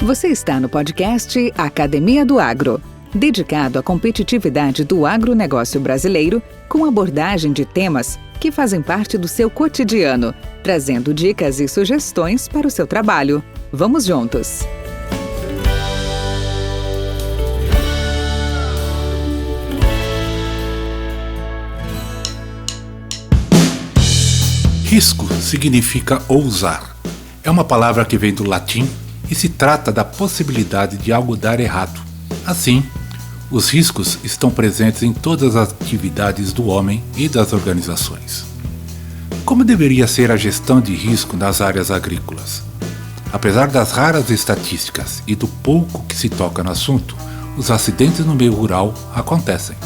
Você está no podcast Academia do Agro, dedicado à competitividade do agronegócio brasileiro, com abordagem de temas que fazem parte do seu cotidiano, trazendo dicas e sugestões para o seu trabalho. Vamos juntos! Risco significa ousar. É uma palavra que vem do latim e se trata da possibilidade de algo dar errado. Assim, os riscos estão presentes em todas as atividades do homem e das organizações. Como deveria ser a gestão de risco nas áreas agrícolas? Apesar das raras estatísticas e do pouco que se toca no assunto, os acidentes no meio rural acontecem.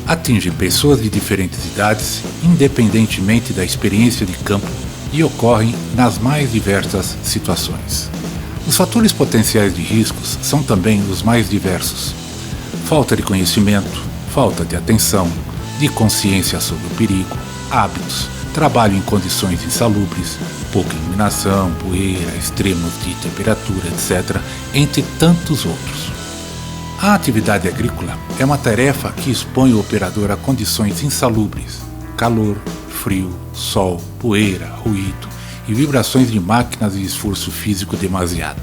Atingem pessoas de diferentes idades, independentemente da experiência de campo, e ocorrem nas mais diversas situações. Os fatores potenciais de riscos são também os mais diversos. Falta de conhecimento, falta de atenção, de consciência sobre o perigo, hábitos, trabalho em condições insalubres, pouca iluminação, poeira, extremos de temperatura, etc., entre tantos outros. A atividade agrícola é uma tarefa que expõe o operador a condições insalubres, calor, frio, sol, poeira, ruído e vibrações de máquinas e esforço físico demasiado.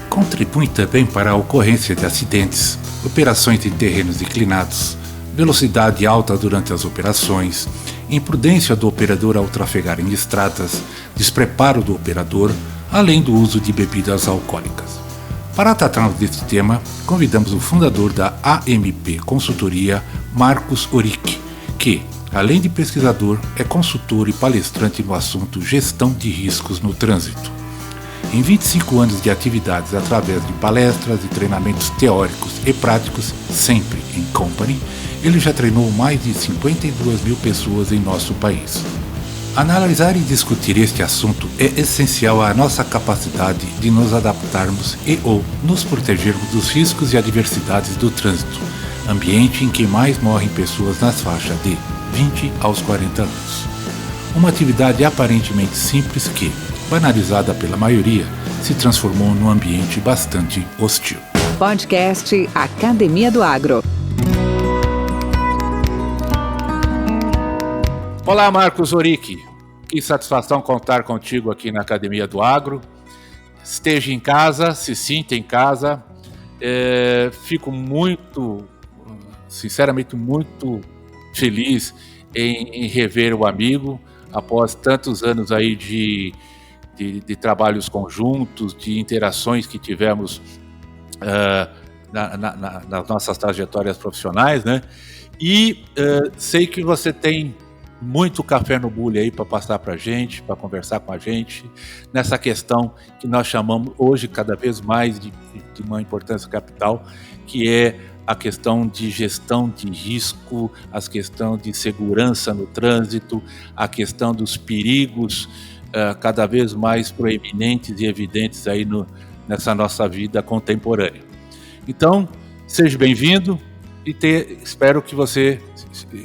Contribui também para a ocorrência de acidentes, operações em terrenos inclinados, velocidade alta durante as operações, imprudência do operador ao trafegar em estradas, despreparo do operador, além do uso de bebidas alcoólicas. Para tratarmos deste tema, convidamos o fundador da AMP Consultoria, Marcos Oric, que, além de pesquisador, é consultor e palestrante no assunto Gestão de Riscos no Trânsito. Em 25 anos de atividades através de palestras e treinamentos teóricos e práticos, sempre em company, ele já treinou mais de 52 mil pessoas em nosso país. Analisar e discutir este assunto é essencial à nossa capacidade de nos adaptarmos ou nos protegermos dos riscos e adversidades do trânsito, ambiente em que mais morrem pessoas nas faixas de 20 aos 40 anos. Uma atividade aparentemente simples que, banalizada pela maioria, se transformou num ambiente bastante hostil. Podcast Academia do Agro. Olá, Marcos Oric. Que satisfação contar contigo aqui na Academia do Agro. Esteja em casa, se sinta em casa. Fico sinceramente, muito feliz em rever o amigo após tantos anos aí de trabalhos conjuntos, de interações que tivemos nas nossas trajetórias profissionais, né? E sei que você tem muito café no bule aí para passar para a gente, para conversar com a gente, nessa questão que nós chamamos hoje cada vez mais de uma importância capital, que é a questão de gestão de risco, a questão de segurança no trânsito, a questão dos perigos cada vez mais proeminentes e evidentes aí nessa nossa vida contemporânea. Então, seja bem-vindo e espero que você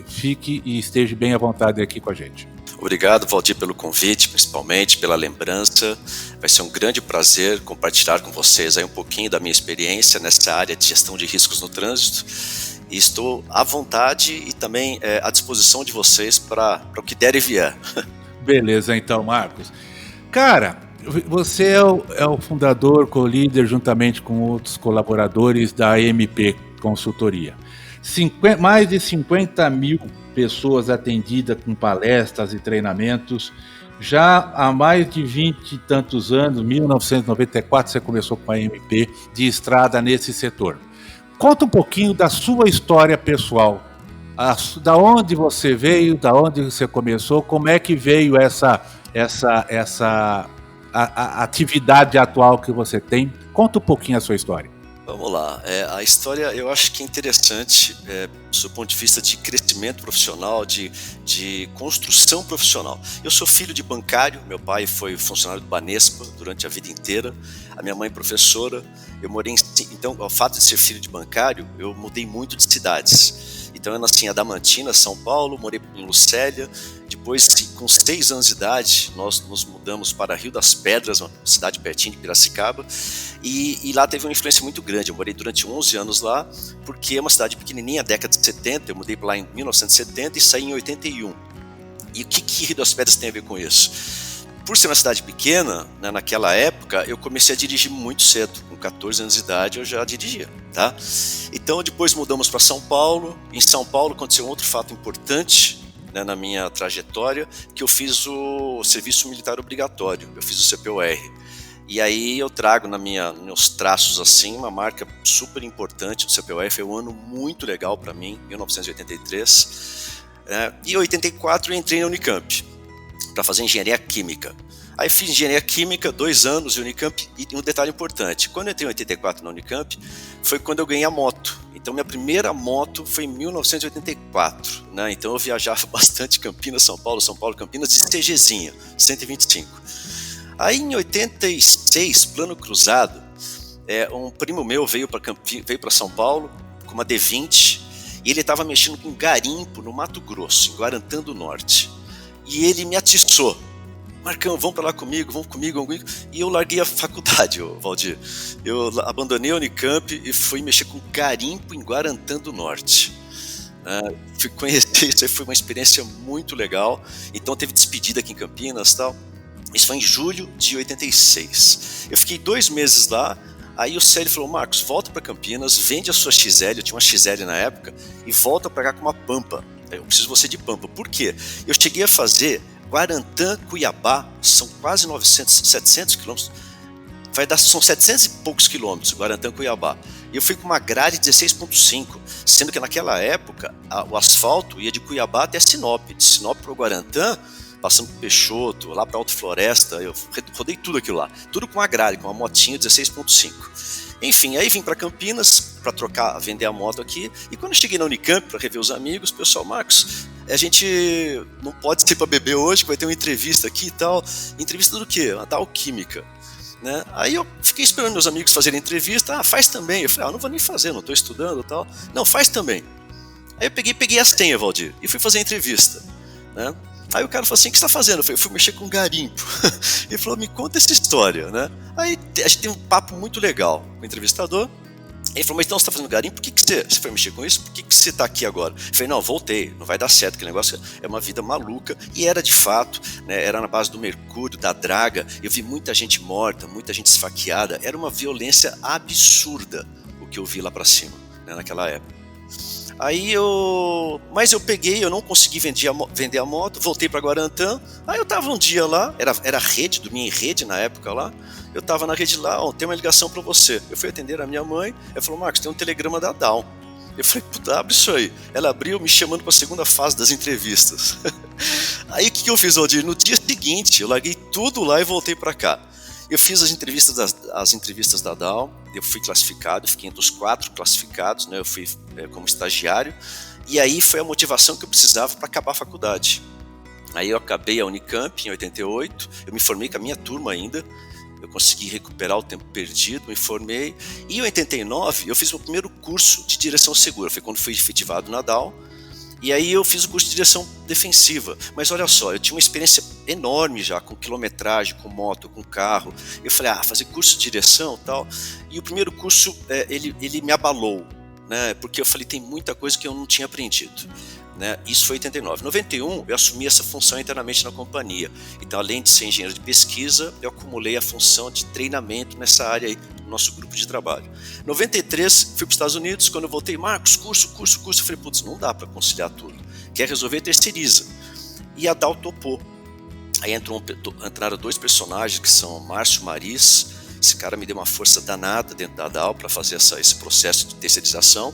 fique e esteja bem à vontade aqui com a gente. Obrigado, Valdir, pelo convite, principalmente pela lembrança. Vai ser um grande prazer compartilhar com vocês aí um pouquinho da minha experiência nessa área de gestão de riscos no trânsito. E estou à vontade e também à disposição de vocês para o que der e vier. Beleza, então, Marcos. Cara, você é o fundador, co-líder, juntamente com outros colaboradores da AMP Consultoria. Mais de 50 mil pessoas atendidas com palestras e treinamentos. Já há mais de 20 e tantos anos, 1994, você começou com a AMP de estrada nesse setor. Conta um pouquinho da sua história pessoal. Da onde você veio, da onde você começou, como é que veio essa atividade atual que você tem. Conta um pouquinho a sua história. Vamos lá, a história eu acho que é interessante do seu ponto de vista de crescimento profissional, de construção profissional. Eu sou filho de bancário, meu pai foi funcionário do Banespa durante a vida inteira, a minha mãe professora, então ao fato de ser filho de bancário, eu mudei muito de cidades. Então eu nasci em Adamantina, São Paulo, morei em Lucélia. Depois, com 6 anos de idade, nós nos mudamos para Rio das Pedras, uma cidade pertinho de Piracicaba, e lá teve uma influência muito grande. Eu morei durante 11 anos lá, porque é uma cidade pequenininha, década de 70, eu mudei para lá em 1970 e saí em 81. E o que Rio das Pedras tem a ver com isso? Por ser uma cidade pequena, né, naquela época, eu comecei a dirigir muito cedo. Com 14 anos de idade, eu já dirigia, tá? Então, depois mudamos para São Paulo. Em São Paulo aconteceu um outro fato importante, né, na minha trajetória, que eu fiz o serviço militar obrigatório. Eu fiz o CPOR. E aí eu trago meus traços assim, uma marca super importante do CPOR. Foi um ano muito legal para mim, 1983. E em 84 eu entrei na Unicamp para fazer engenharia química. Aí fiz engenharia química, 2 anos em Unicamp, e um detalhe importante, quando eu entrei em 84 na Unicamp, foi quando eu ganhei a moto. Então minha primeira moto foi em 1984, né? Então eu viajava bastante Campinas, São Paulo, Campinas, de CGzinha, 125. Aí em 86, plano cruzado, um primo meu veio para São Paulo com uma D20, e ele estava mexendo com garimpo no Mato Grosso, em Guarantã do Norte. E ele me atiçou. Marcão, vamos para lá comigo, vamos comigo. E eu larguei a faculdade, Valdir. Eu abandonei a Unicamp e fui mexer com garimpo em Guarantã do Norte. Fui conhecer, isso aí foi uma experiência muito legal. Então teve despedida aqui em Campinas e tal. Isso foi em julho de 86. Eu fiquei 2 meses lá. Aí o Célio falou, Marcos, volta para Campinas, vende a sua XL, eu tinha uma XL na época, e volta para cá com uma Pampa. Eu preciso você de Pampa. Por quê? Eu cheguei a fazer Guarantã, Cuiabá, são quase 700 quilômetros. São 700 e poucos quilômetros, Guarantã, Cuiabá. E eu fui com uma grade 16.5, sendo que naquela época o asfalto ia de Cuiabá até Sinop. De Sinop para o Guarantã, passando por Peixoto, lá para Alto Floresta, eu rodei tudo aquilo lá. Tudo com uma grade, com uma motinha 16.5. Enfim, aí vim para Campinas para vender a moto aqui, e quando eu cheguei na Unicamp para rever os amigos, o pessoal, Marcos, a gente não pode ser para beber hoje, que vai ter uma entrevista aqui e tal. Entrevista do quê? Uma tal química. Né? Aí eu fiquei esperando meus amigos fazerem entrevista, faz também. Eu falei, não vou nem fazer, não estou estudando e tal. Não, faz também. Aí eu peguei a senha, Valdir, e fui fazer a entrevista. Né? Aí o cara falou assim, o que você está fazendo? Eu falei, eu fui mexer com garimpo. Ele falou, me conta essa história, né? Aí a gente tem um papo muito legal com o entrevistador. Ele falou, mas então você está fazendo garimpo, por que você foi mexer com isso? Por que você está aqui agora? Eu falei, não, voltei, não vai dar certo, aquele negócio é uma vida maluca. E era de fato, né, era na base do mercúrio, da draga. Eu vi muita gente morta, muita gente esfaqueada. Era uma violência absurda o que eu vi lá para cima, né, naquela época. Mas eu não consegui vender a moto, voltei para Guarantã. Aí eu tava um dia lá, era rede, dormia em rede na época lá. Eu tava na rede lá, tem uma ligação para você. Eu fui atender a minha mãe, ela falou, Marcos, tem um telegrama da Dow. Eu falei, puta, abre isso aí. Ela abriu me chamando para a segunda fase das entrevistas. Aí o que eu fiz, Valdir? No dia seguinte, eu larguei tudo lá e voltei para cá. Eu fiz as entrevistas da Dow, eu fui classificado, fiquei entre os 4 classificados, né? Eu fui como estagiário, e aí foi a motivação que eu precisava para acabar a faculdade. Aí eu acabei a Unicamp em 88, eu me formei com a minha turma ainda, eu consegui recuperar o tempo perdido, me formei, e em 89 eu fiz o meu primeiro curso de direção segura, foi quando fui efetivado na Dow. E aí eu fiz o curso de direção defensiva, mas olha só, eu tinha uma experiência enorme já com quilometragem, com moto, com carro. Eu falei, fazer curso de direção e tal. E o primeiro curso, ele me abalou, né? Porque eu falei, tem muita coisa que eu não tinha aprendido. Né? Isso foi em 89. Em 91, eu assumi essa função internamente na companhia. Então, além de ser engenheiro de pesquisa, eu acumulei a função de treinamento nessa área aí, no nosso grupo de trabalho. Em 93, fui para os Estados Unidos. Quando eu voltei, Marcos, curso. Eu falei, putz, não dá para conciliar tudo. Quer resolver, terceiriza. E a Dow topou. Aí entraram 2 personagens que são Márcio Maris. Esse cara me deu uma força danada dentro da Dow para fazer esse processo de terceirização.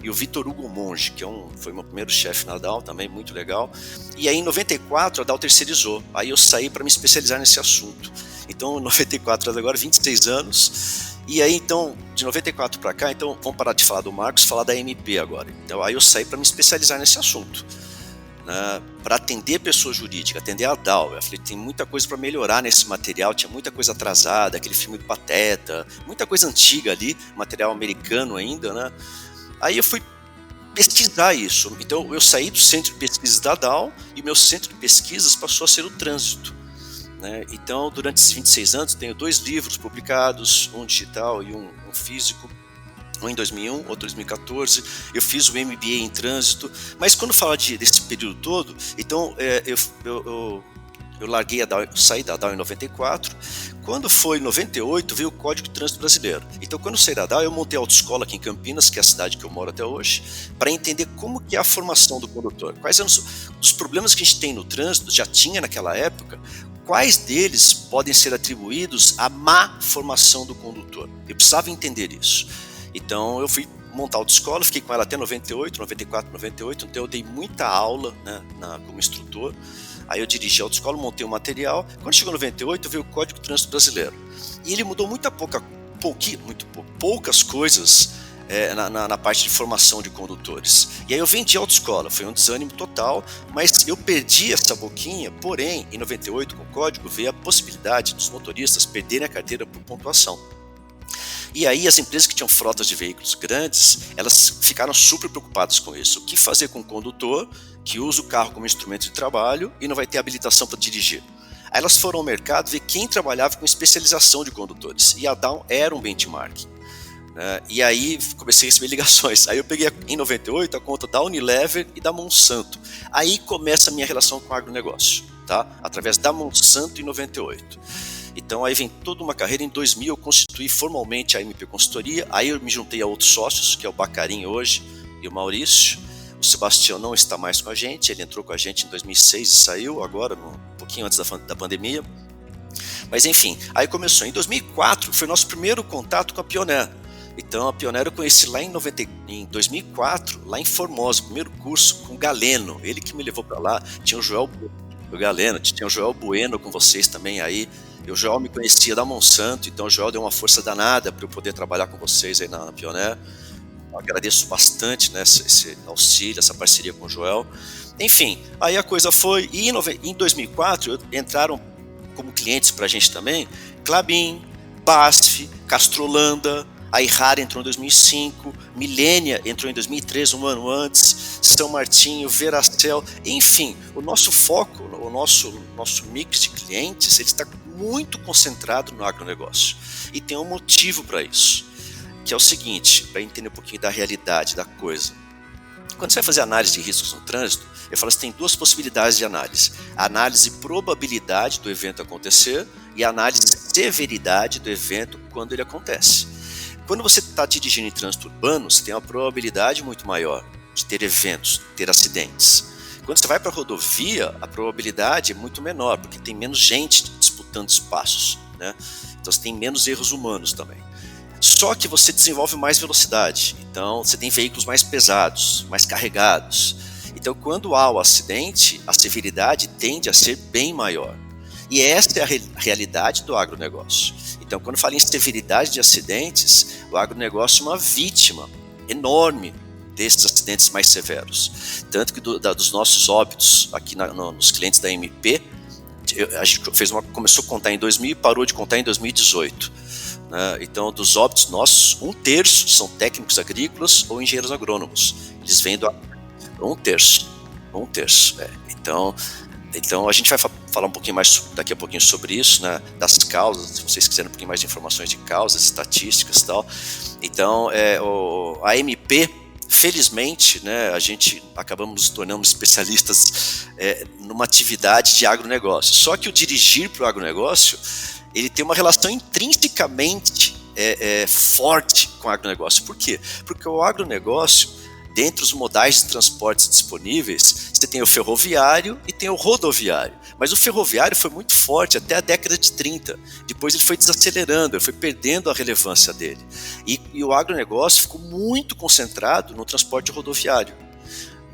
E o Vitor Hugo Monge, que foi meu primeiro chefe na Dow, também muito legal. E aí em 94 a Dow terceirizou. Aí eu saí para me especializar nesse assunto. Então em 94, agora 26 anos. E aí então, de 94 para cá, então vamos parar de falar do Marcos, falar da MP agora. Então aí eu saí para me especializar nesse assunto. Né, para atender pessoa jurídica, atender a Dow. Eu falei, tem muita coisa para melhorar nesse material, tinha muita coisa atrasada, aquele filme do Pateta, muita coisa antiga ali, material americano ainda, né? Aí eu fui pesquisar isso. Então eu saí do centro de pesquisas da Dow e o meu centro de pesquisas passou a ser o trânsito, né? Então durante esses 26 anos tenho 2 livros publicados, um digital e um físico, um em 2001, outro em 2014, eu fiz o MBA em trânsito, mas quando fala desse período todo, então eu larguei a Dow, saí da Dow em 94, quando foi em 98 veio o Código de Trânsito Brasileiro. Então quando eu saí da Dow eu montei a autoescola aqui em Campinas, que é a cidade que eu moro até hoje, para entender como que é a formação do condutor, quais eram os problemas que a gente tem no trânsito, já tinha naquela época, quais deles podem ser atribuídos à má formação do condutor. Eu precisava entender isso. Então eu fui montar a autoescola, fiquei com ela até 98, 94, 98, então eu dei muita aula, né, como instrutor. Aí eu dirigi a autoescola, montei o material. Quando chegou em 98 veio o Código de Trânsito Brasileiro. E ele mudou poucas coisas na parte de formação de condutores. E aí eu vendi a autoescola, foi um desânimo total, mas eu perdi essa boquinha, porém, em 98 com o código veio a possibilidade dos motoristas perderem a carteira por pontuação. E aí as empresas que tinham frotas de veículos grandes, elas ficaram super preocupadas com isso. O que fazer com o condutor que usa o carro como instrumento de trabalho e não vai ter habilitação para dirigir? Aí elas foram ao mercado ver quem trabalhava com especialização de condutores. E a Dow era um benchmark. E aí comecei a receber ligações. Aí eu peguei em 98 a conta da Unilever e da Monsanto. Aí começa a minha relação com o agronegócio, tá? Através da Monsanto em 98. Então aí vem toda uma carreira. Em 2000 eu constituí formalmente a MP Consultoria, aí eu me juntei a outros sócios, que é o Bacarim hoje e o Maurício. O Sebastião não está mais com a gente, ele entrou com a gente em 2006 e saiu agora, um pouquinho antes da pandemia. Mas enfim, aí começou. Em 2004 foi o nosso primeiro contato com a Pioneer. Então a Pioneer eu conheci lá em 2004, lá em Formosa, o primeiro curso com o Galeno, ele que me levou para lá. Tinha o Galeno, tinha o Joel Bueno com vocês também aí. E o Joel me conhecia da Monsanto, então o Joel deu uma força danada para eu poder trabalhar com vocês aí na Pioneer. Eu agradeço bastante, né, esse auxílio, essa parceria com o Joel. Enfim, aí a coisa foi. E em 2004 entraram como clientes para a gente também Klabin, BASF, Castrolanda, a Ihara entrou em 2005, Milênia entrou em 2003, um ano antes, São Martinho, Veracel, enfim, o nosso foco, o nosso mix de clientes, ele está muito concentrado no agronegócio. E tem um motivo para isso, que é o seguinte, para entender um pouquinho da realidade da coisa. Quando você vai fazer análise de riscos no trânsito, eu falo que tem 2 possibilidades de análise. A análise probabilidade do evento acontecer e a análise severidade do evento quando ele acontece. Quando você está dirigindo em trânsito urbano, você tem uma probabilidade muito maior de ter eventos, ter acidentes. Quando você vai para a rodovia, a probabilidade é muito menor, porque tem menos gente disputando espaços, né? Então você tem menos erros humanos também. Só que você desenvolve mais velocidade, então você tem veículos mais pesados, mais carregados. Então quando há o acidente, a severidade tende a ser bem maior. E essa é a realidade do agronegócio. Então, quando falo em severidade de acidentes, o agronegócio é uma vítima enorme desses acidentes mais severos. Tanto que dos nossos óbitos aqui nos clientes da MP, a gente começou a contar em 2000 e parou de contar em 2018. Né? Então, dos óbitos nossos, 1/3 são técnicos agrícolas ou engenheiros agrônomos. Eles vêm do 1/3. Então a gente vai falar um pouquinho mais daqui a pouquinho sobre isso, né, das causas, se vocês quiserem um pouquinho mais de informações de causas, estatísticas e tal. Então a MP, felizmente, né, a gente acabamos nos tornando especialistas numa atividade de agronegócio. Só que o dirigir para o agronegócio, ele tem uma relação intrinsecamente forte com o agronegócio. Por quê? Porque o agronegócio, dentre os modais de transportes disponíveis, você tem o ferroviário e tem o rodoviário. Mas o ferroviário foi muito forte até a década de 30. Depois ele foi desacelerando, ele foi perdendo a relevância dele. E o agronegócio ficou muito concentrado no transporte rodoviário.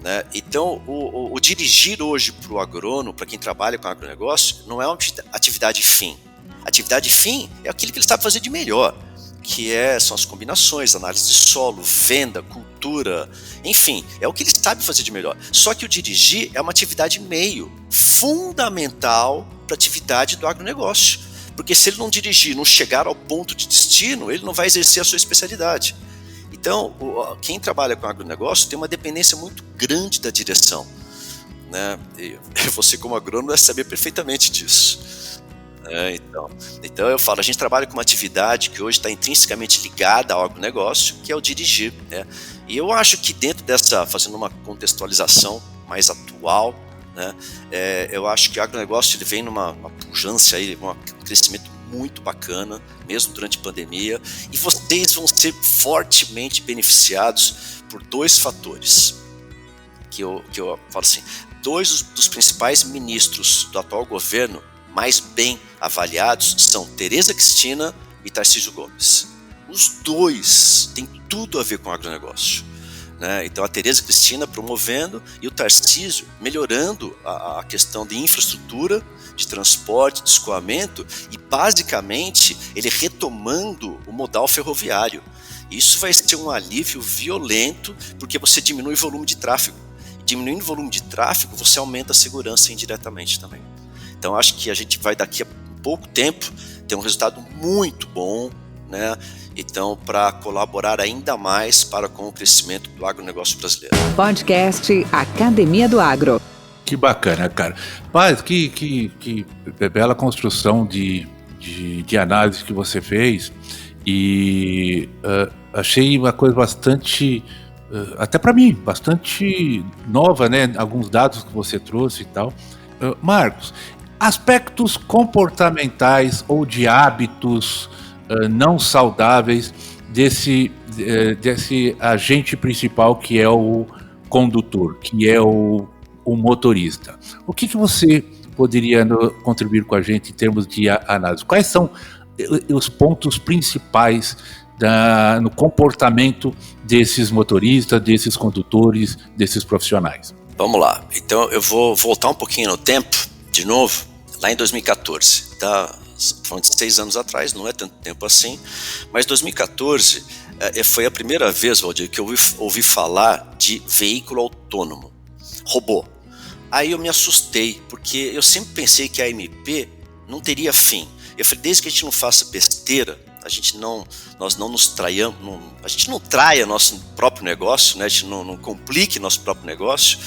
Né? Então, o dirigir hoje para o agrônomo, para quem trabalha com agronegócio, não é uma atividade fim. Atividade fim é aquilo que ele sabe fazer de melhor, que são as combinações, análise de solo, venda, cultura, enfim, é o que ele sabe fazer de melhor. Só que o dirigir é uma atividade meio, fundamental para a atividade do agronegócio, porque se ele não dirigir, não chegar ao ponto de destino, ele não vai exercer a sua especialidade. Então, quem trabalha com agronegócio tem uma dependência muito grande da direção, né? E você como agrônomo deve saber perfeitamente disso. Então eu falo, a gente trabalha com uma atividade que hoje está intrinsecamente ligada ao agronegócio, que é o dirigir, né? E eu acho que dentro dessa, fazendo uma contextualização mais atual, né, eu acho que o agronegócio ele vem numa pujança, aí, um crescimento muito bacana, mesmo durante a pandemia, e vocês vão ser fortemente beneficiados por dois fatores, que eu falo assim, dois dos principais ministros do atual governo mais bem avaliados são Tereza Cristina e Tarcísio Gomes. Os dois têm tudo a ver com o agronegócio, né? Então a Tereza Cristina promovendo e o Tarcísio melhorando a questão de infraestrutura, de transporte, de escoamento e basicamente ele retomando o modal ferroviário. Isso vai ser um alívio violento porque você diminui o volume de tráfego. Diminuindo o volume de tráfego, você aumenta a segurança indiretamente também. Então acho que a gente vai daqui a pouco tempo ter um resultado muito bom, né? Então, para colaborar ainda mais com o crescimento do agronegócio brasileiro. Podcast Academia do Agro. Que bacana, cara. Mas que bela construção de análise que você fez. E achei uma coisa bastante, até para mim, bastante nova, né? Alguns dados que você trouxe e tal. Marcos, aspectos comportamentais ou de hábitos não saudáveis desse agente principal que é o condutor, que é o motorista. O que você poderia contribuir com a gente em termos de análise? Quais são os pontos principais no comportamento desses motoristas, desses condutores, desses profissionais? Vamos lá. Então eu vou voltar um pouquinho no tempo, de novo, lá em 2014, tá? Falando de 6 anos atrás, não é tanto tempo assim, mas 2014 foi a primeira vez, Valdir, que eu ouvi falar de veículo autônomo, robô. Aí eu me assustei, porque eu sempre pensei que a MP não teria fim. Eu falei, desde que a gente não faça besteira, nós não nos traiamos, a gente não traia nosso próprio negócio, né? A gente não complique nosso próprio negócio,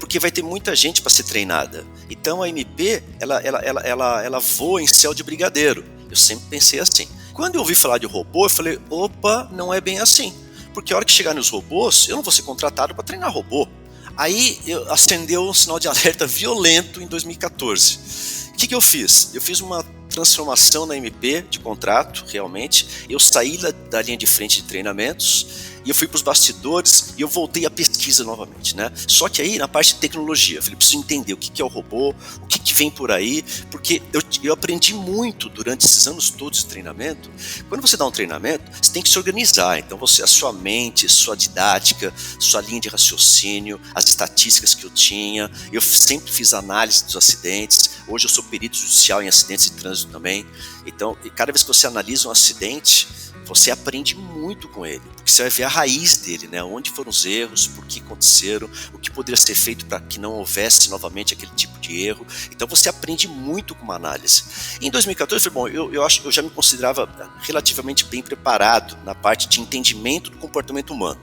porque vai ter muita gente para ser treinada. Então a MP, ela voa em céu de brigadeiro. Eu sempre pensei assim. Quando eu ouvi falar de robô, eu falei, opa, não é bem assim. Porque a hora que chegar nos robôs, eu não vou ser contratado para treinar robô. Aí acendeu um sinal de alerta violento em 2014. O que eu fiz? Eu fiz uma transformação na MP de contrato, realmente. Eu saí da linha de frente de treinamentos e eu fui para os bastidores e eu voltei à pesquisa novamente, né? Só que aí na parte de tecnologia, eu falei, preciso entender o que é o robô, o que vem por aí, porque eu aprendi muito durante esses anos todos de treinamento. Quando você dá um treinamento, você tem que se organizar. Então a sua mente, sua didática, sua linha de raciocínio, as estatísticas que eu tinha, eu sempre fiz análise dos acidentes. Hoje eu sou perito judicial em acidentes de trânsito também. Então, cada vez que você analisa um acidente, você aprende muito com ele, porque você vai ver a raiz dele, né? Onde foram os erros, por que aconteceram, o que poderia ser feito para que não houvesse novamente aquele tipo de erro. Então você aprende muito com uma análise. Em 2014, eu falei, bom, eu acho que eu já me considerava relativamente bem preparado na parte de entendimento do comportamento humano.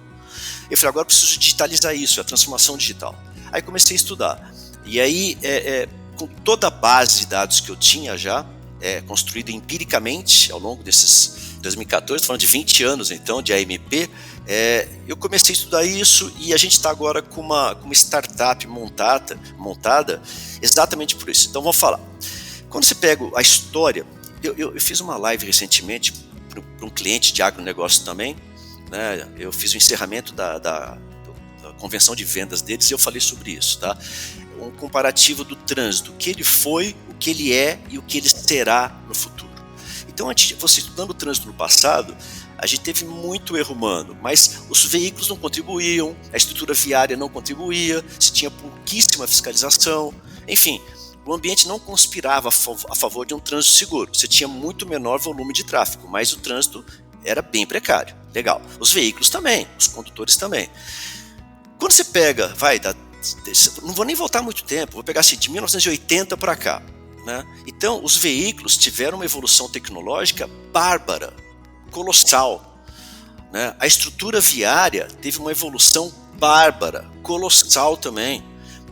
Eu falei, agora eu preciso digitalizar isso, a transformação digital. Aí comecei a estudar. E aí, com toda a base de dados que eu tinha já, construído empiricamente ao longo desses 2014, falando de 20 anos então de AMP, eu comecei a estudar isso e a gente está agora com uma startup montada exatamente por isso. Então vamos falar. Quando você pega a história, eu fiz uma live recentemente para um cliente de agronegócio também, né? Eu fiz o encerramento da convenção de vendas deles e eu falei sobre isso, tá? Um comparativo do trânsito, o que ele foi, o que ele é e o que ele será no futuro. Então, você estudando o trânsito no passado, a gente teve muito erro humano, mas os veículos não contribuíam, a estrutura viária não contribuía, se tinha pouquíssima fiscalização, enfim, o ambiente não conspirava a favor de um trânsito seguro. Você tinha muito menor volume de tráfego, mas o trânsito era bem precário. Legal. Os veículos também, os condutores também. Quando você pega, não vou nem voltar muito tempo, vou pegar assim, de 1980 para cá, né? Então, os veículos tiveram uma evolução tecnológica bárbara, colossal, né? A estrutura viária teve uma evolução bárbara, colossal também,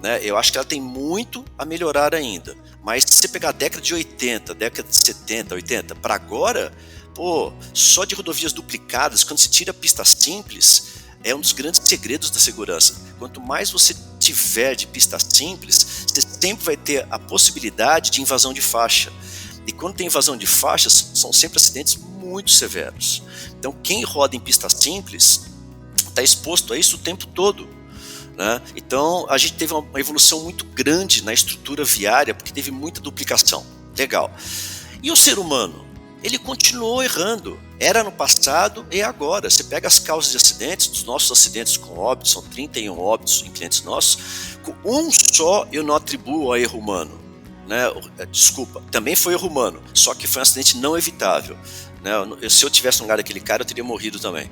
né? Eu acho que ela tem muito a melhorar ainda, mas se você pegar a década de 80, década de 70, 80, para agora, só de rodovias duplicadas, quando se tira pista simples, é um dos grandes segredos da segurança. Quanto mais você tiver de pista simples, você sempre vai ter a possibilidade de invasão de faixa. E quando tem invasão de faixas, são sempre acidentes muito severos. Então, quem roda em pista simples está exposto a isso o tempo todo, né? Então, a gente teve uma evolução muito grande na estrutura viária, porque teve muita duplicação. Legal. E o ser humano? Ele continuou errando. Era no passado e agora. Você pega as causas de acidentes, dos nossos acidentes com óbitos, são 31 óbitos em clientes nossos, com um só eu não atribuo a erro humano, né? Desculpa, também foi erro humano, só que foi um acidente não evitável, né? Se eu tivesse no lugar daquele cara, eu teria morrido também,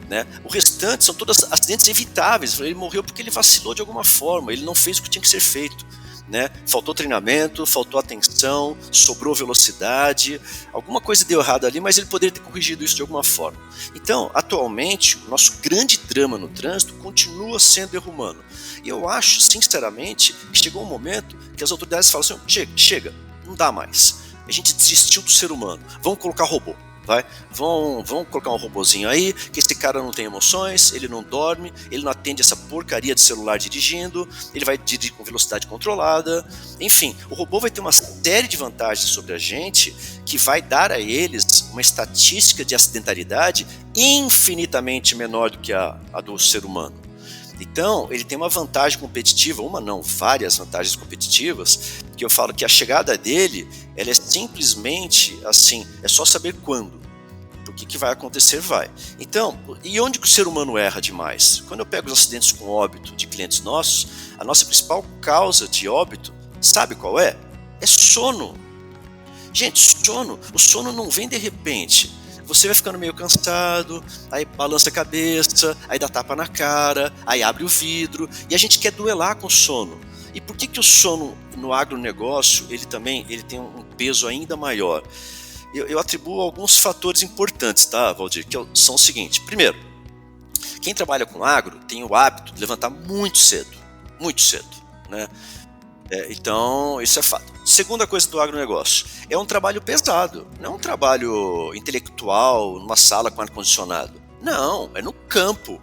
né? O restante são todos acidentes evitáveis. Ele morreu porque ele vacilou de alguma forma, ele não fez o que tinha que ser feito, né? Faltou treinamento, faltou atenção, sobrou velocidade, alguma coisa deu errado ali, mas ele poderia ter corrigido isso de alguma forma. Então, atualmente, o nosso grande drama no trânsito continua sendo erro humano. E eu acho, sinceramente, que chegou um momento que as autoridades falam assim, chega, não dá mais. A gente desistiu do ser humano, vamos colocar robô. Vão colocar um robozinho aí, que esse cara não tem emoções, ele não dorme, ele não atende essa porcaria de celular dirigindo, ele vai dirigir com velocidade controlada, enfim, o robô vai ter uma série de vantagens sobre a gente que vai dar a eles uma estatística de acidentalidade infinitamente menor do que a do ser humano. Então, ele tem uma vantagem competitiva, várias vantagens competitivas, que eu falo que a chegada dele, ela é simplesmente assim, é só saber quando. Porque que vai acontecer, vai. Então, e onde que o ser humano erra demais? Quando eu pego os acidentes com óbito de clientes nossos, a nossa principal causa de óbito, sabe qual é? É sono. Gente, sono. O sono não vem de repente. Você vai ficando meio cansado, aí balança a cabeça, aí dá tapa na cara, aí abre o vidro, e a gente quer duelar com o sono. E por que o sono no agronegócio ele tem um peso ainda maior? Eu atribuo alguns fatores importantes, tá, Valdir? Que são o seguinte: primeiro, quem trabalha com agro tem o hábito de levantar muito cedo, né? Então, isso é fato. Segunda coisa do agronegócio, é um trabalho pesado, não é um trabalho intelectual, numa sala com ar-condicionado. Não, é no campo,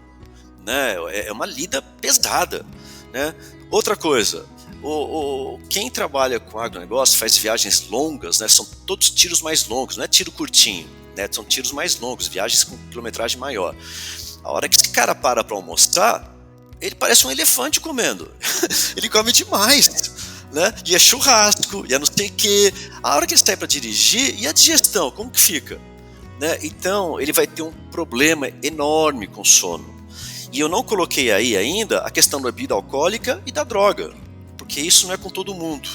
né? É uma lida pesada, né? Outra coisa, quem trabalha com agronegócio faz viagens longas, né? São todos tiros mais longos, não é tiro curtinho, né? São tiros mais longos, viagens com quilometragem maior. A hora que esse cara para almoçar, ele parece um elefante comendo. Ele come demais, né? E é churrasco, e é não sei o quê. A hora que ele sai para dirigir, e a digestão, como que fica? Né? Então, ele vai ter um problema enorme com sono. E eu não coloquei aí ainda a questão da bebida alcoólica e da droga, porque isso não é com todo mundo,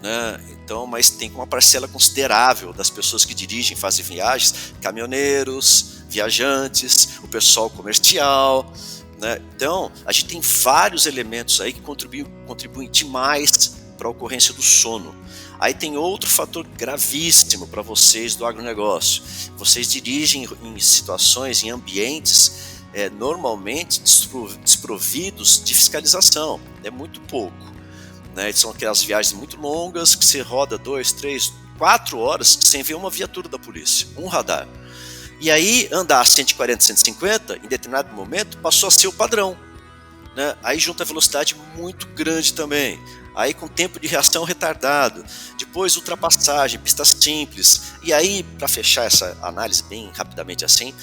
né? Então, mas tem uma parcela considerável das pessoas que dirigem, fazem viagens, caminhoneiros, viajantes, o pessoal comercial, né? Então, a gente tem vários elementos aí que contribuem demais para a ocorrência do sono. Aí tem outro fator gravíssimo para vocês do agronegócio. Vocês dirigem em situações, em ambientes normalmente desprovidos de fiscalização. É muito pouco, né? São aquelas viagens muito longas que você roda 2, 3, 4 horas sem ver uma viatura da polícia, um radar. E aí andar 140, 150, em determinado momento, passou a ser o padrão, né? Aí junta a velocidade muito grande também. Aí com tempo de reação retardado, depois ultrapassagem, pista simples. E aí, para fechar essa análise bem rapidamente assim,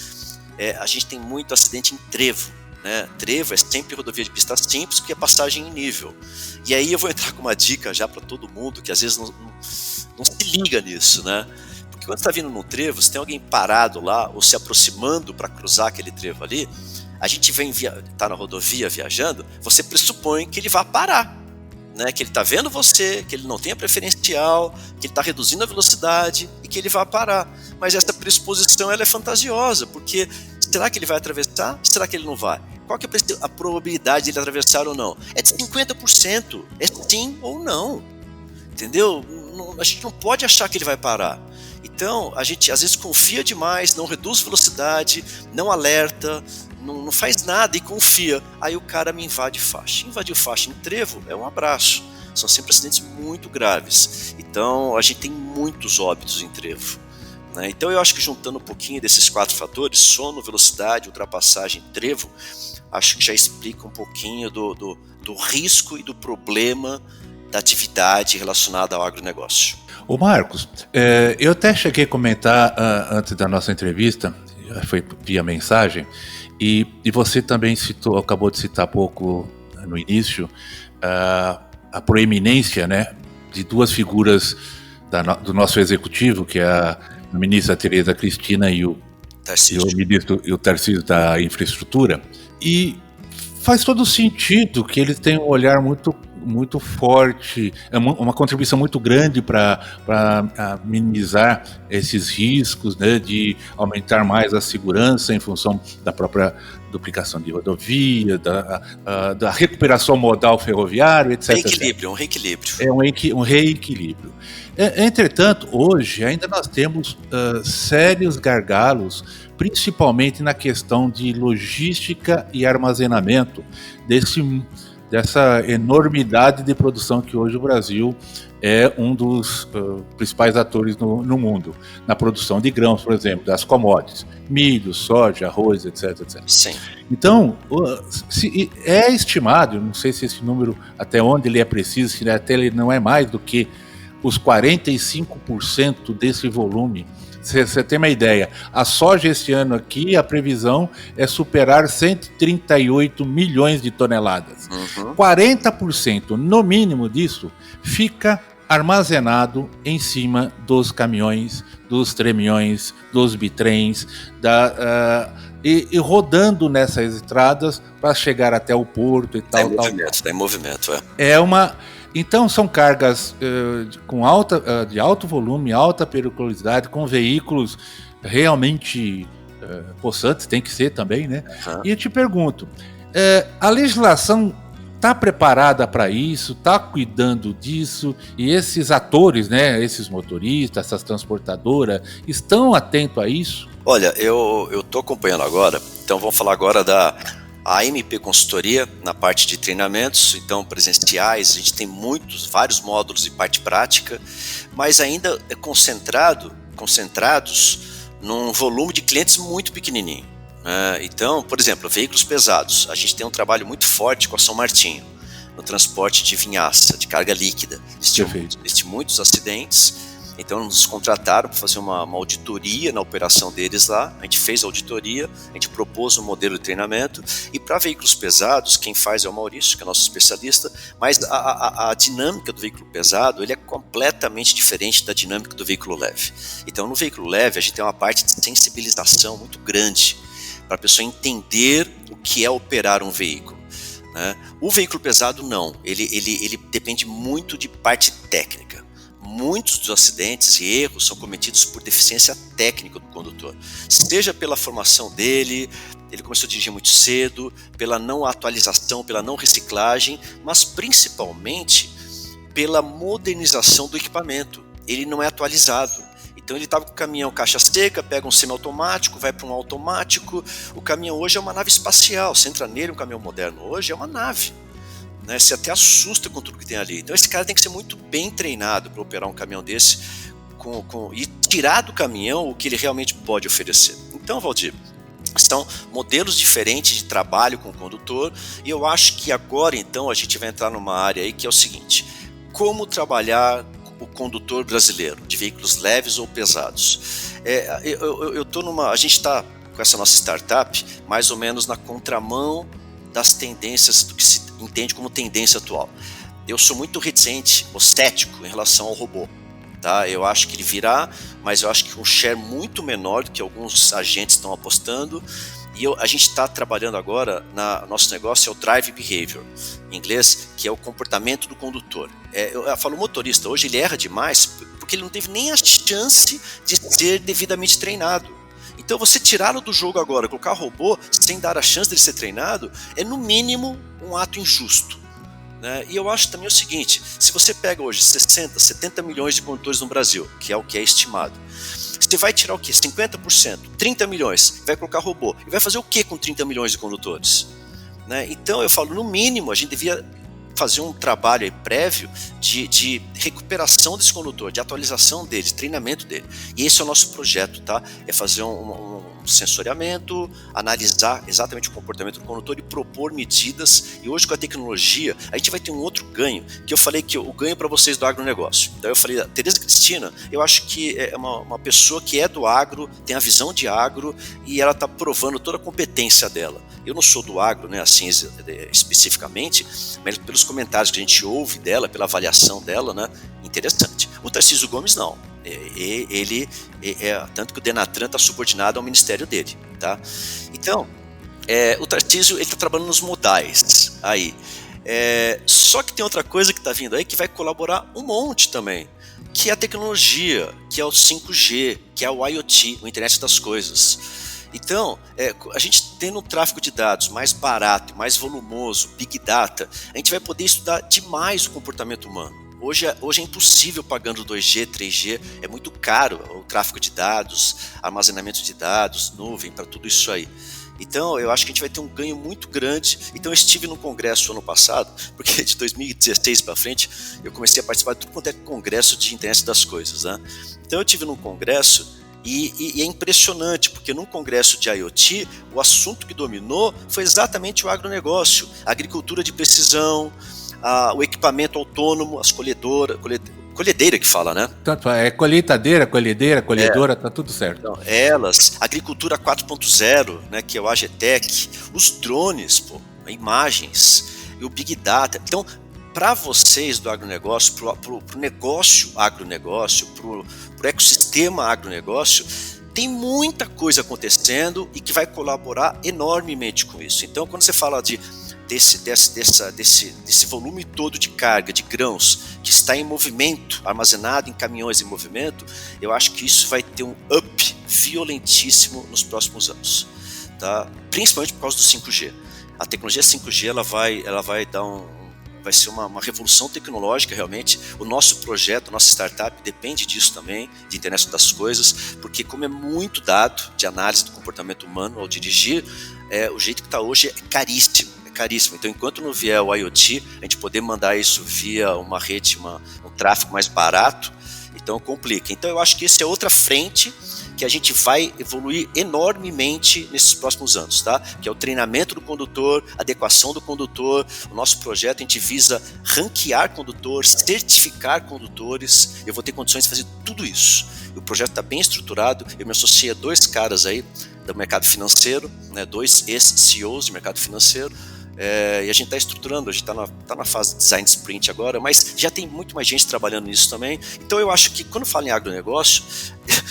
a gente tem muito acidente em trevo, né? Trevo é sempre rodovia de pista simples, porque é passagem em nível. E aí eu vou entrar com uma dica já para todo mundo, que às vezes não se liga nisso, né? Porque quando está vindo no trevo, se tem alguém parado lá, ou se aproximando para cruzar aquele trevo ali, a gente tá na rodovia viajando, você pressupõe que ele vai parar, né? Que ele está vendo você, que ele não tem a preferencial, que ele está reduzindo a velocidade e que ele vai parar. Mas essa pressuposição ela é fantasiosa, porque será que ele vai atravessar? Será que ele não vai? Qual que é a probabilidade de ele atravessar ou não? É de 50%, é sim ou não, entendeu? a gente não pode achar que ele vai parar. Então, a gente às vezes confia demais, não reduz velocidade, não alerta, não faz nada e confia. Aí o cara me invade faixa. Invadir faixa em trevo é um abraço. São sempre acidentes muito graves. Então, a gente tem muitos óbitos em trevo, né? Então, eu acho que juntando um pouquinho desses 4 fatores, sono, velocidade, ultrapassagem, trevo, acho que já explica um pouquinho do risco e do problema da atividade relacionada ao agronegócio. Ô Marcos, eu até cheguei a comentar antes da nossa entrevista, foi via mensagem, e você também acabou de citar pouco no início, a proeminência, né, de 2 figuras do nosso executivo, que é a ministra Tereza Cristina e o Tarcísio da Infraestrutura, e faz todo sentido que eles tenham um olhar muito forte, uma contribuição muito grande para minimizar esses riscos, né, de aumentar mais a segurança em função da própria duplicação de rodovia, da recuperação modal ferroviário, etc. Um reequilíbrio. É um reequilíbrio. Entretanto, hoje ainda nós temos sérios gargalos, principalmente na questão de logística e armazenamento dessa enormidade de produção que hoje o Brasil é um dos principais atores no mundo, na produção de grãos, por exemplo, das commodities, milho, soja, arroz, etc, etc. Sim. Então, é estimado, não sei se esse número, até onde ele é preciso, se até ele não é mais do que os 45% desse volume. Você tem uma ideia, a soja este ano aqui, a previsão é superar 138 milhões de toneladas. 40% no mínimo disso fica armazenado em cima dos caminhões, dos tremiões, dos bitrens, e rodando nessas estradas para chegar até o porto e tal. Está em movimento. Então são cargas de alto volume, alta periculosidade, com veículos realmente possantes, tem que ser também, né? E eu te pergunto, a legislação está preparada para isso, está cuidando disso, e esses atores, né, esses motoristas, essas transportadoras, estão atentos a isso? Olha, eu estou acompanhando agora, então vamos falar agora da AMP Consultoria na parte de treinamentos, então presenciais, a gente tem vários módulos de parte prática, mas ainda é concentrados num volume de clientes muito pequenininho. Então, por exemplo, veículos pesados, a gente tem um trabalho muito forte com a São Martinho, no transporte de vinhaça, de carga líquida. Existem muitos acidentes, então nos contrataram para fazer uma auditoria na operação deles lá. A gente fez a auditoria, a gente propôs um modelo de treinamento, e para veículos pesados, quem faz é o Maurício, que é nosso especialista, mas a dinâmica do veículo pesado ele é completamente diferente da dinâmica do veículo leve. Então no veículo leve a gente tem uma parte de sensibilização muito grande, para a pessoa entender o que é operar um veículo, né? O veículo pesado não, ele depende muito de parte técnica. Muitos dos acidentes e erros são cometidos por deficiência técnica do condutor, seja pela formação dele, ele começou a dirigir muito cedo, pela não atualização, pela não reciclagem, mas principalmente pela modernização do equipamento. Ele não é atualizado. Então ele estava com o caminhão caixa seca, pega um semiautomático, vai para um automático. O caminhão hoje é uma nave espacial. Você entra nele, um caminhão moderno hoje é uma nave, né? Você até assusta com tudo que tem ali. Então esse cara tem que ser muito bem treinado para operar um caminhão desse e tirar do caminhão o que ele realmente pode oferecer. Então, Valdir, são modelos diferentes de trabalho com o condutor, e eu acho que agora então a gente vai entrar numa área aí que é o seguinte: como trabalhar o condutor brasileiro, de veículos leves ou pesados. A gente está com essa nossa startup mais ou menos na contramão das tendências do que se entende como tendência atual. Eu sou muito reticente ou cético em relação ao robô. Tá? Eu acho que ele virá, mas eu acho que um share muito menor do que alguns agentes estão apostando. E a gente está trabalhando agora, nosso negócio é o Drive Behavior, em inglês, que é o comportamento do condutor. Eu falo motorista, hoje ele erra demais porque ele não teve nem a chance de ser devidamente treinado. Então você tirá-lo do jogo agora, colocar robô sem dar a chance de ele ser treinado, é no mínimo um ato injusto. né? E eu acho também o seguinte, se você pega hoje 60, 70 milhões de condutores no Brasil, que é o que é estimado, você vai tirar o quê? 50%, 30 milhões, vai colocar robô. E vai fazer o quê com 30 milhões de condutores? Né? Então eu falo, no mínimo, a gente devia fazer um trabalho aí prévio de recuperação desse condutor, de atualização dele, de treinamento dele. E esse é o nosso projeto, tá? É fazer um sensoriamento, analisar exatamente o comportamento do condutor e propor medidas. E hoje, com a tecnologia, a gente vai ter um outro ganho, que eu falei que o ganho para vocês do agronegócio. Então eu falei, a Tereza Cristina, eu acho que é uma pessoa que é do agro, tem a visão de agro e ela está provando toda a competência dela. Eu não sou do agro, né, assim especificamente, mas pelos comentários que a gente ouve dela, pela avaliação dela, né, interessante. O Tarcísio Gomes não. Ele tanto que o Denatran está subordinado ao ministério dele, tá? Então, o Tarcísio ele está trabalhando nos modais aí. Só que tem outra coisa que está vindo aí que vai colaborar um monte também, que é a tecnologia, que é o 5G, que é o IoT, o Internet das Coisas. Então, a gente tendo um tráfego de dados mais barato, mais volumoso, Big Data, a gente vai poder estudar demais o comportamento humano. Hoje é impossível pagando 2G, 3G, é muito caro o tráfego de dados, armazenamento de dados, nuvem, para tudo isso aí. Então, eu acho que a gente vai ter um ganho muito grande. Então, eu estive no congresso ano passado, porque de 2016 para frente, eu comecei a participar de tudo quanto é congresso de internet das coisas, né? Então, eu estive num congresso e é impressionante, porque num congresso de IoT, o assunto que dominou foi exatamente o agronegócio, a agricultura de precisão, o equipamento autônomo, as colhedeira que fala, né? Tanto colheitadeira, colhedora, tá tudo certo. Então, agricultura 4.0, né, que é o AGTEC, os drones, imagens e o Big Data. Então, para vocês do agronegócio, para o negócio agronegócio, para o ecossistema agronegócio, tem muita coisa acontecendo e que vai colaborar enormemente com isso. Então, quando você fala desse volume todo de carga, de grãos, que está em movimento, armazenado em caminhões em movimento, eu acho que isso vai ter um up violentíssimo nos próximos anos, tá? Principalmente por causa do 5G. A tecnologia 5G ela vai dar vai ser uma revolução tecnológica realmente. O nosso projeto, a nossa startup depende disso também, de internet das coisas, porque como é muito dado de análise do comportamento humano ao dirigir, o jeito que está hoje é caríssimo. Então, enquanto não vier o IoT, a gente poder mandar isso via uma rede, um tráfego mais barato, então complica. Então, eu acho que essa é outra frente que a gente vai evoluir enormemente nesses próximos anos, tá? Que é o treinamento do condutor, adequação do condutor. O nosso projeto, a gente visa ranquear condutores, certificar condutores. Eu vou ter condições de fazer tudo isso. O projeto está bem estruturado. Eu me associei a 2 caras aí do mercado financeiro, né? 2 ex-CEOs de mercado financeiro. E a gente está estruturando, a gente está na fase de design sprint agora, mas já tem muito mais gente trabalhando nisso também. Então eu acho que quando fala em agronegócio,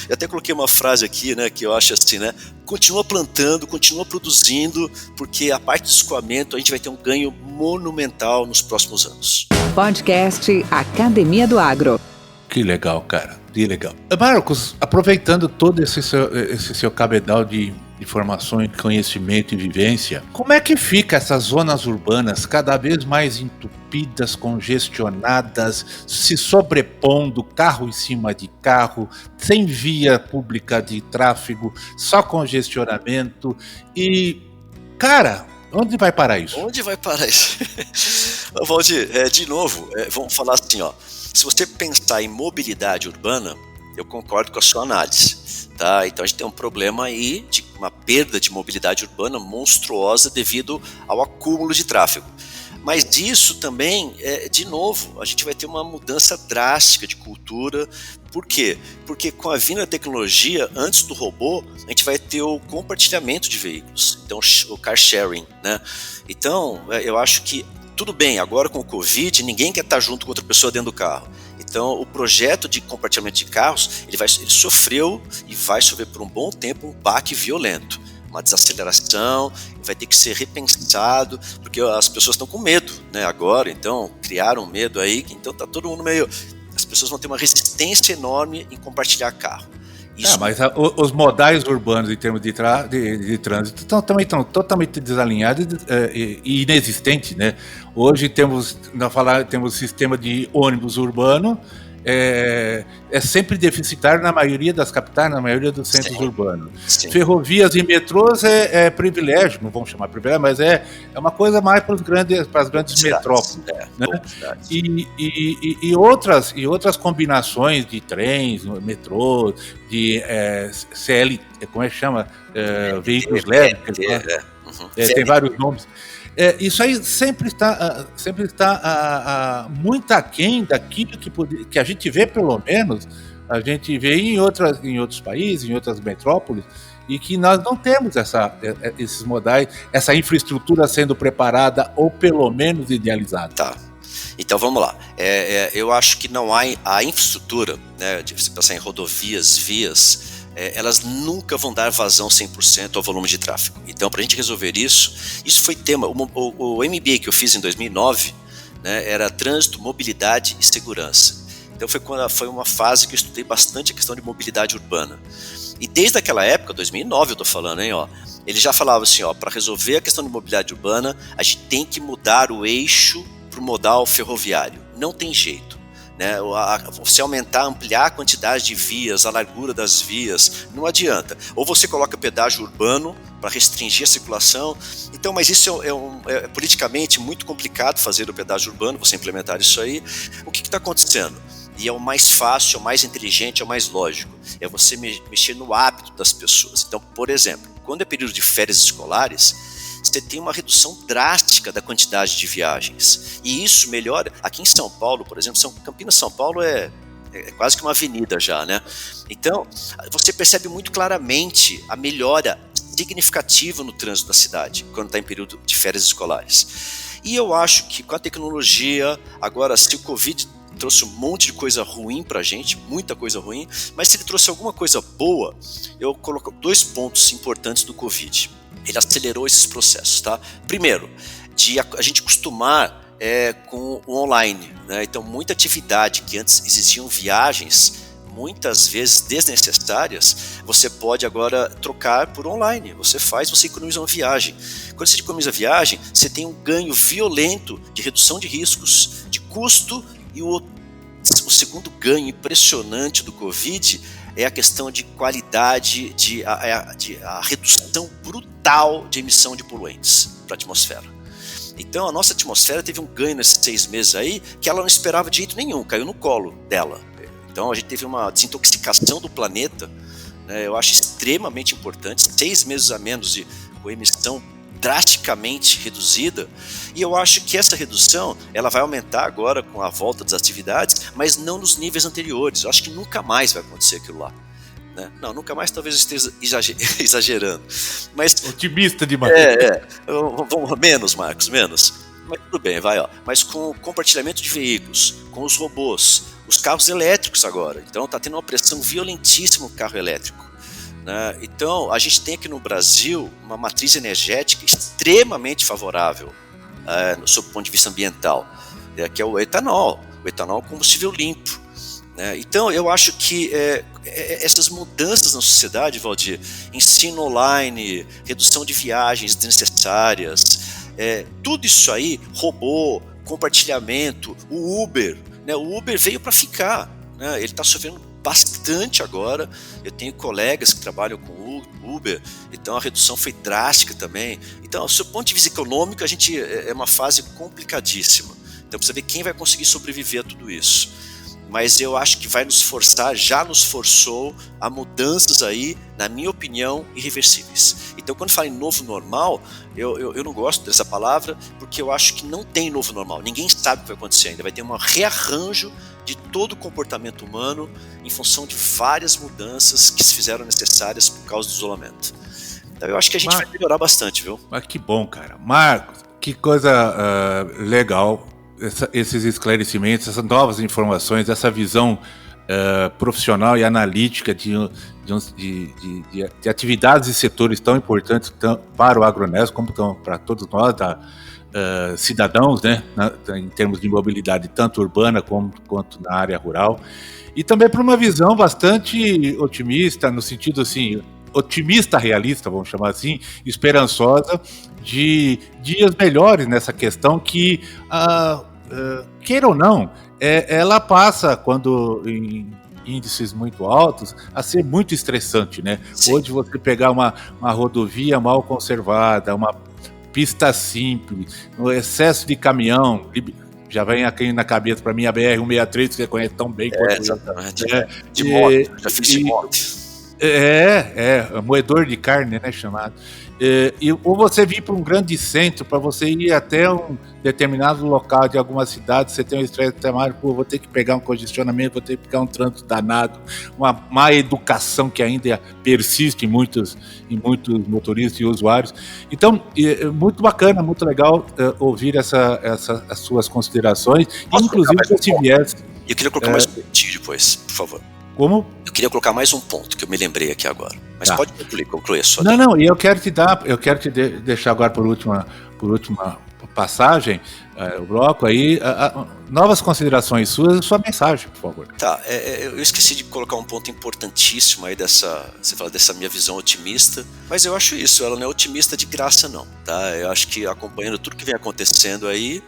eu até coloquei uma frase aqui, né, que eu acho assim, né, continua plantando, continua produzindo, porque a parte de escoamento a gente vai ter um ganho monumental nos próximos anos. Podcast Academia do Agro. Que legal, cara, que legal. Marcos, aproveitando todo esse seu cabedal de informações, conhecimento e vivência, como é que fica essas zonas urbanas cada vez mais entupidas, congestionadas, se sobrepondo, carro em cima de carro, sem via pública de tráfego, só congestionamento e, cara, onde vai parar isso? Onde vai parar isso? Valdir, de novo, vamos falar assim, ó, se você pensar em mobilidade urbana, eu concordo com a sua análise. Tá? Então a gente tem um problema aí de uma perda de mobilidade urbana monstruosa devido ao acúmulo de tráfego. Mas isso também, de novo, a gente vai ter uma mudança drástica de cultura. Por quê? Porque com a vinda da tecnologia, antes do robô, a gente vai ter o compartilhamento de veículos, então o car sharing, né? Então eu acho que tudo bem, agora com o Covid, ninguém quer estar junto com outra pessoa dentro do carro. Então, o projeto de compartilhamento de carros, ele sofreu e vai sofrer por um bom tempo um baque violento, uma desaceleração, vai ter que ser repensado, porque as pessoas estão com medo, né, agora, então, criaram medo aí, então está todo mundo meio... As pessoas vão ter uma resistência enorme em compartilhar carro. Isso, Mas os modais urbanos em termos de trânsito também estão totalmente desalinhados e inexistentes, né? Hoje temos sistema de ônibus urbano, é sempre deficitário na maioria das capitais, na maioria dos centros urbanos. sim. Ferrovias e metrôs é privilégio, não vamos chamar privilégio, mas é uma coisa mais para as grandes metrópoles. Né? E outras combinações de trens, metrô, de como é que chama? Veículos leves. Tem vários nomes. Isso aí sempre está muito aquém daquilo que a gente vê, pelo menos, a gente vê em outros países, em outras metrópoles, e que nós não temos esses modais, essa infraestrutura sendo preparada ou pelo menos idealizada. Tá. Então vamos lá. Eu acho que não há a infraestrutura, né, de você pensar em rodovias, vias, elas nunca vão dar vazão 100% ao volume de tráfego. Então, para a gente resolver isso foi tema. O MBA que eu fiz em 2009, né, era trânsito, mobilidade e segurança. Então foi uma fase que eu estudei bastante a questão de mobilidade urbana. E desde aquela época, 2009 eu estou falando, hein, ele já falava assim, para resolver a questão de mobilidade urbana, a gente tem que mudar o eixo para o modal ferroviário. Não tem jeito. Né, você ampliar a quantidade de vias, a largura das vias, não adianta. Ou você coloca pedágio urbano para restringir a circulação. Então, mas isso é politicamente muito complicado fazer o pedágio urbano, você implementar isso aí. O que está acontecendo? E é o mais fácil, é o mais inteligente, é o mais lógico. É você mexer no hábito das pessoas. Então, por exemplo, quando é período de férias escolares, você tem uma redução drástica da quantidade de viagens. E isso melhora. Aqui em São Paulo, por exemplo, Campinas, São Paulo é quase que uma avenida já, né? Então, você percebe muito claramente a melhora significativa no trânsito da cidade, quando está em período de férias escolares. E eu acho que com a tecnologia, agora, se o Covid trouxe um monte de coisa ruim pra gente, muita coisa ruim, mas se ele trouxe alguma coisa boa, eu coloco 2 pontos importantes do Covid. Ele acelerou esses processos, tá? Primeiro, de a gente acostumar com o online, né? Então, muita atividade que antes existiam viagens, muitas vezes desnecessárias, você pode agora trocar por online. Você economiza uma viagem. Quando você economiza viagem, você tem um ganho violento de redução de riscos, de custo, e o segundo ganho impressionante do Covid é a questão de qualidade, a redução brutal de emissão de poluentes para a atmosfera. Então a nossa atmosfera teve um ganho nesses 6 meses aí que ela não esperava de jeito nenhum, caiu no colo dela. Então a gente teve uma desintoxicação do planeta, né, eu acho extremamente importante, 6 meses a menos com emissão drasticamente reduzida, e eu acho que essa redução ela vai aumentar agora com a volta das atividades, mas não nos níveis anteriores. Eu acho que nunca mais vai acontecer aquilo lá, né? Não, nunca mais talvez eu esteja exagerando, mas otimista demais. Menos, Marcos, menos, mas tudo bem, mas com o compartilhamento de veículos, com os robôs, os carros elétricos agora, então está tendo uma pressão violentíssima no carro elétrico. Então, a gente tem aqui no Brasil uma matriz energética extremamente favorável sob o ponto de vista ambiental, que é o etanol combustível limpo. Então, eu acho que essas mudanças na sociedade, Valdir, ensino online, redução de viagens desnecessárias, tudo isso aí, robô, compartilhamento, o Uber, né? O Uber veio para ficar, né? Ele está sofrendo bastante agora. Eu tenho colegas que trabalham com Uber, então a redução foi drástica também. Então, do ponto de vista econômico, a gente é uma fase complicadíssima. Então, precisa ver quem vai conseguir sobreviver a tudo isso. Mas eu acho que vai nos forçar, já nos forçou a mudanças aí, na minha opinião, irreversíveis. Então, quando fala em novo normal, eu não gosto dessa palavra, porque eu acho que não tem novo normal. Ninguém sabe o que vai acontecer ainda. Vai ter um rearranjo de todo o comportamento humano em função de várias mudanças que se fizeram necessárias por causa do isolamento. Então, eu acho que a gente vai melhorar bastante, viu? Mas que bom, cara. Marcos, que coisa legal. Esses esclarecimentos, essas novas informações, essa visão profissional e analítica de atividades e setores tão importantes para o agronegócio, como para todos nós cidadãos, né, em termos de mobilidade tanto urbana quanto na área rural, e também para uma visão bastante otimista, no sentido assim, otimista realista, vamos chamar assim, esperançosa, de dias melhores nessa questão que, queira ou não, ela passa, quando em índices muito altos, a ser muito estressante, né? Sim. Hoje você pegar uma rodovia mal conservada, uma pista simples, o excesso de caminhão, já vem aqui na cabeça para mim a BR-163, que você conhece tão bem quanto eu. Exatamente. De moto, já fiz de moto. Moedor de carne, né, chamado. Ou você vir para um grande centro, para você ir até um determinado local de alguma cidade, você tem um estresse temático, vou ter que pegar um congestionamento, vou ter que pegar um trânsito danado, uma má educação que ainda persiste em muitos motoristas e usuários. Então, muito bacana, muito legal ouvir as suas considerações, inclusive esse viés. Eu queria colocar mais um pontinho depois, por favor. Como? Eu queria colocar mais um ponto que eu me lembrei aqui agora. Mas pode concluir só. Não, e eu quero te deixar agora por última passagem, o bloco aí, novas considerações suas, sua mensagem, por favor. Tá, eu esqueci de colocar um ponto importantíssimo aí você fala dessa minha visão otimista, mas eu acho isso, ela não é otimista de graça não, tá? Eu acho que acompanhando tudo que vem acontecendo aí,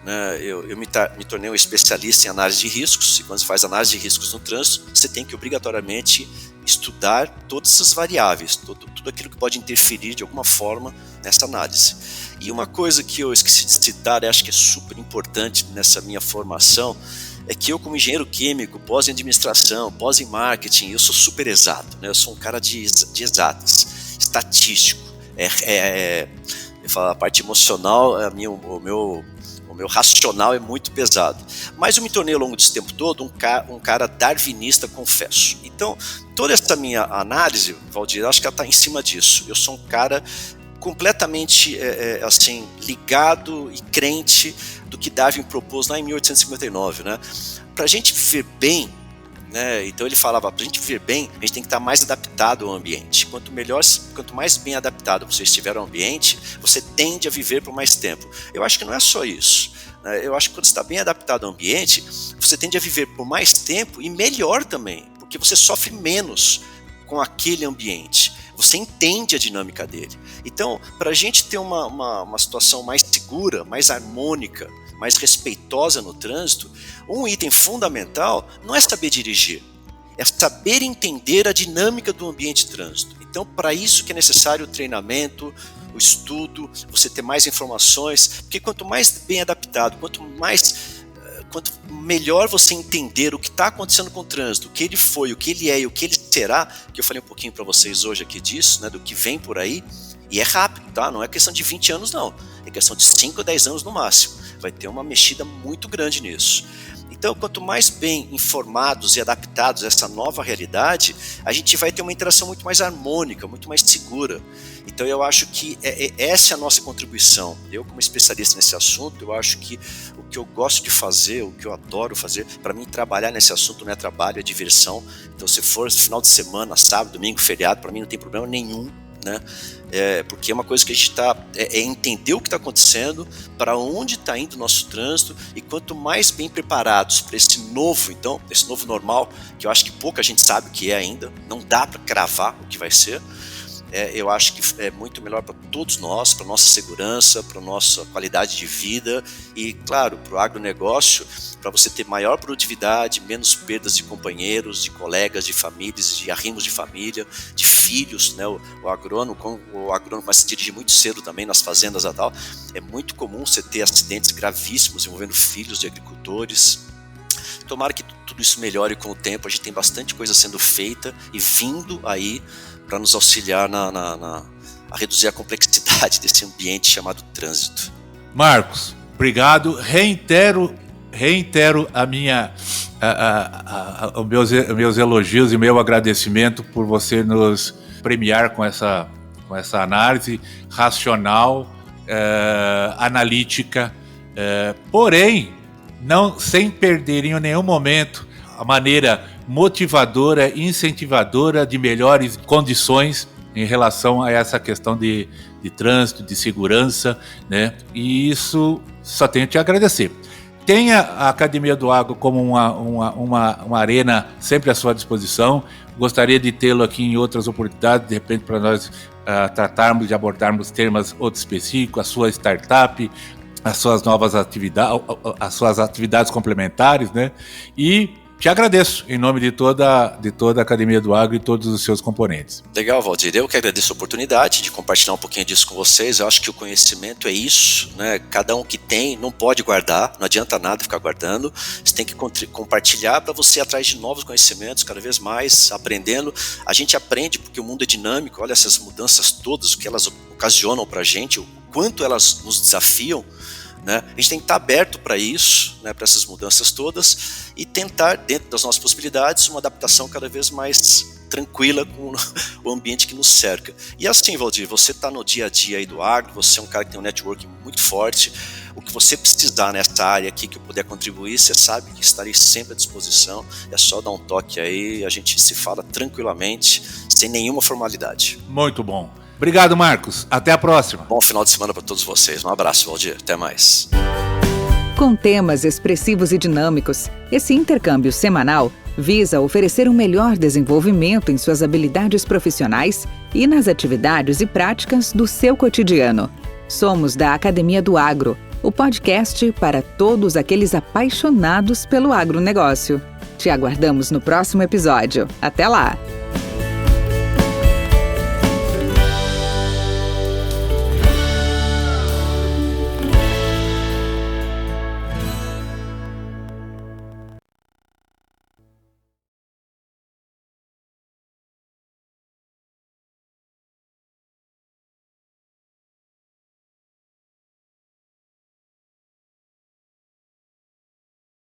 né, eu me tornei um especialista em análise de riscos, e quando você faz análise de riscos no trânsito, você tem que obrigatoriamente estudar todas essas variáveis, tudo aquilo que pode interferir de alguma forma nessa análise. E uma coisa que eu esqueci de citar, acho que é super importante nessa minha formação, é que eu, como engenheiro químico, pós em administração, pós em marketing, eu sou super exato, né? Eu sou um cara de exatas, estatístico. Eu falo, a parte emocional, o meu racional é muito pesado. Mas eu me tornei ao longo desse tempo todo um cara darwinista, confesso. Então, toda essa minha análise, Valdir, acho que ela está em cima disso. Eu sou um cara completamente assim, ligado e crente do que Darwin propôs lá em 1859, né? Para a gente viver bem, né? Então ele falava, para a gente viver bem, a gente tem que estar mais adaptado ao ambiente. Quanto mais bem adaptado você estiver ao ambiente, você tende a viver por mais tempo. Eu acho que não é só isso, né? Eu acho que quando você está bem adaptado ao ambiente, você tende a viver por mais tempo e melhor também, porque você sofre menos com aquele ambiente. Você entende a dinâmica dele. Então, para a gente ter uma situação mais segura, mais harmônica, mais respeitosa no trânsito, um item fundamental não é saber dirigir, é saber entender a dinâmica do ambiente de trânsito. Então, para isso que é necessário o treinamento, o estudo, você ter mais informações, porque quanto mais bem adaptado, quanto melhor você entender o que está acontecendo com o trânsito, o que ele foi, o que ele é e o que ele será, que eu falei um pouquinho para vocês hoje aqui disso, né, do que vem por aí, e é rápido, tá? Não é questão de 20 anos não, é questão de 5 a 10 anos no máximo, vai ter uma mexida muito grande nisso. Então, quanto mais bem informados e adaptados a essa nova realidade, a gente vai ter uma interação muito mais harmônica, muito mais segura. Então, eu acho que essa é a nossa contribuição. Eu, como especialista nesse assunto, eu acho que o que eu gosto de fazer, o que eu adoro fazer, para mim, trabalhar nesse assunto não é trabalho, é diversão. Então, se for final de semana, sábado, domingo, feriado, para mim não tem problema nenhum, né? Porque é uma coisa que a gente é entender o que está acontecendo, para onde está indo o nosso trânsito, e quanto mais bem preparados para esse novo normal, que eu acho que pouca gente sabe o que é ainda, não dá para cravar o que vai ser, eu acho que é muito melhor para todos nós, para nossa segurança, para nossa qualidade de vida e, claro, para o agronegócio, para você ter maior produtividade, menos perdas de companheiros, de colegas, de famílias, de arrimos de família, de filhos, né? O agrônomo começa a se dirigir muito cedo também nas fazendas e tal. É muito comum você ter acidentes gravíssimos envolvendo filhos de agricultores. Tomara que tudo isso melhore com o tempo, a gente tem bastante coisa sendo feita e vindo aí para nos auxiliar a reduzir a complexidade desse ambiente chamado trânsito. Marcos, obrigado. Reitero os meus elogios e meu agradecimento por você nos premiar com essa análise racional, analítica, porém, não sem perder em nenhum momento a maneira motivadora e incentivadora de melhores condições em relação a essa questão de trânsito, de segurança, né? E isso só tenho a te agradecer. Tenha a Academia do Agro como uma arena sempre à sua disposição. Gostaria de tê-lo aqui em outras oportunidades, de repente para nós tratarmos de abordarmos temas outros específicos, a sua startup, as suas novas atividades, as suas atividades complementares, né? E te agradeço em nome de toda a Academia do Agro e todos os seus componentes. Legal, Valdir. Eu que agradeço a oportunidade de compartilhar um pouquinho disso com vocês. Eu acho que o conhecimento é isso, né? Cada um que tem não pode guardar, não adianta nada ficar guardando. Você tem que compartilhar para você ir atrás de novos conhecimentos, cada vez mais aprendendo. A gente aprende porque o mundo é dinâmico. Olha essas mudanças todas, o que elas ocasionam para a gente, o quanto elas nos desafiam. Né? A gente tem que estar aberto para isso, né, para essas mudanças todas e tentar, dentro das nossas possibilidades, uma adaptação cada vez mais tranquila com o ambiente que nos cerca. E assim, Valdir, você está no dia a dia aí do agro, você é um cara que tem um network muito forte, o que você precisar nessa área aqui que eu puder contribuir, você sabe que estarei sempre à disposição, é só dar um toque aí, a gente se fala tranquilamente, sem nenhuma formalidade. Muito bom. Obrigado, Marcos. Até a próxima. Bom final de semana para todos vocês. Um abraço, Valdir. Até mais. Com temas expressivos e dinâmicos, esse intercâmbio semanal visa oferecer um melhor desenvolvimento em suas habilidades profissionais e nas atividades e práticas do seu cotidiano. Somos da Academia do Agro, o podcast para todos aqueles apaixonados pelo agronegócio. Te aguardamos no próximo episódio. Até lá!